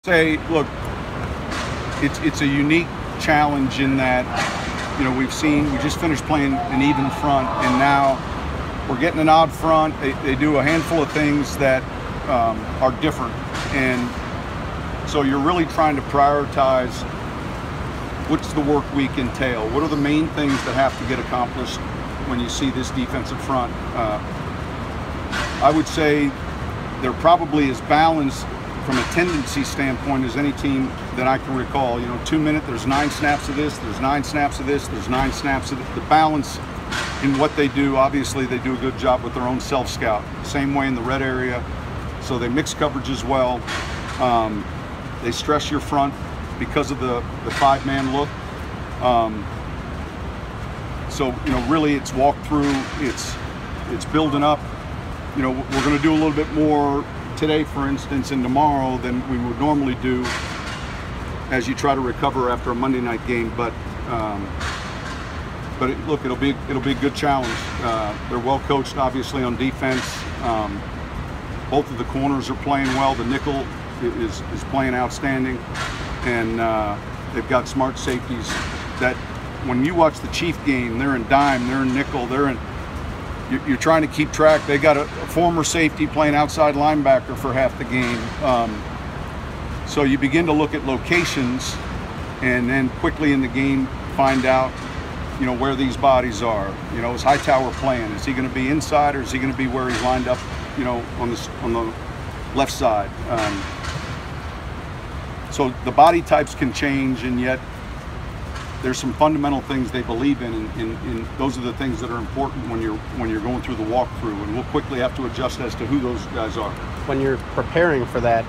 Say, look, it's a unique challenge in that, we just finished playing an even front, and now we're getting an odd front. They do a handful of things that are different, and so you're really trying to prioritize what's the work week entail. What are the main things that have to get accomplished when you see this defensive front? I would say they're probably as balanced from a tendency standpoint as any team that I can recall. 2 minute, there's 9 snaps of this, there's 9 snaps of this, there's 9 snaps of this. The balance in what they do, obviously they do a good job with their own self-scout. Same way in the red area, so they mix coverage as well. They stress your front because of the 5-man look. So really it's walk through, it's building up. We're going to do a little bit more today, for instance, and tomorrow than we would normally do as you try to recover after a Monday night game. But look, it'll be a good challenge. They're well coached, obviously, on defense. Both of the corners are playing well. The nickel is playing outstanding, and they've got smart safeties that when you watch the Chief game, they're in dime, they're in nickel, you're trying to keep track. They got a former safety playing outside linebacker for half the game. So you begin to look at locations, and then quickly in the game find out, where these bodies are. Is Hightower playing? Is he going to be inside, or is he going to be where he's lined up, on the left side? So the body types can change, and yet there's some fundamental things they believe in, and those are the things that are important when you're going through the walkthrough, and we'll quickly have to adjust as to who those guys are. When you're preparing for that,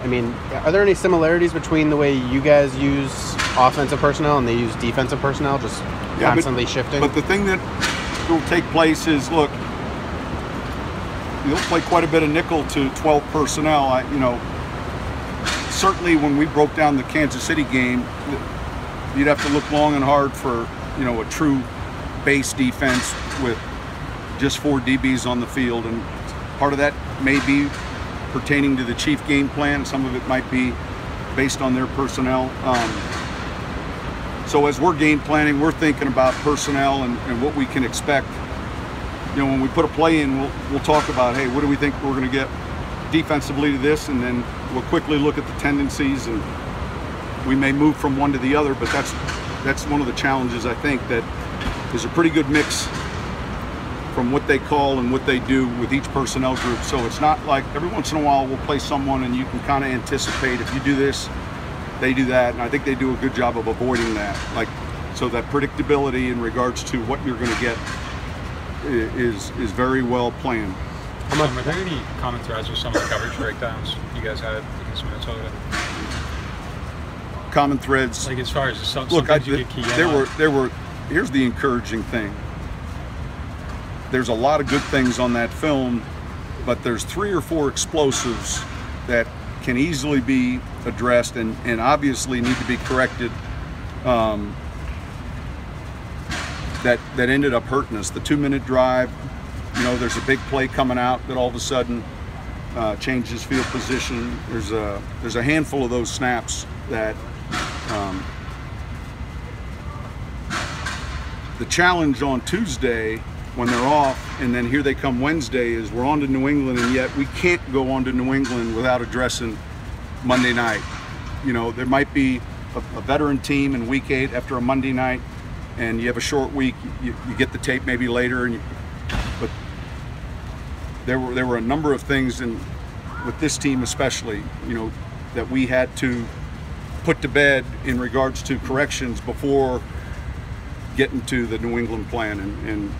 are there any similarities between the way you guys use offensive personnel and they use defensive personnel, just constantly shifting? But the thing that will take place is, look, you'll play quite a bit of nickel to 12 personnel. Certainly when we broke down the Kansas City game, you'd have to look long and hard for, a true base defense with just 4 DBs on the field. And part of that may be pertaining to the Chief game plan. Some of it might be based on their personnel. So as we're game planning, we're thinking about personnel and what we can expect. When we put a play in, we'll talk about, hey, what do we think we're going to get defensively to this, and then we'll quickly look at the tendencies, and we may move from one to the other. But that's one of the challenges, I think, that is a pretty good mix from what they call and what they do with each personnel group. So it's not like every once in a while we'll play someone and you can kind of anticipate, if you do this, they do that, and I think they do a good job of avoiding that. So that predictability in regards to what you're going to get is very well planned. Are there any common threads with some of the coverage breakdowns you guys had against Minnesota? Common threads. Like as far as sometimes you get key in. There were. Here's the encouraging thing. There's a lot of good things on that film, but there's 3 or 4 explosives that can easily be addressed and obviously need to be corrected. That ended up hurting us. The 2-minute drive. There's a big play coming out that all of a sudden changes field position. There's a handful of those snaps that the challenge on Tuesday when they're off, and then here they come Wednesday, is we're on to New England, and yet we can't go on to New England without addressing Monday night. There might be a veteran team in week 8 after a Monday night, and you have a short week. You get the tape maybe later, but there were a number of things, and with this team especially, that we had to put to bed in regards to corrections before getting to the New England plan, and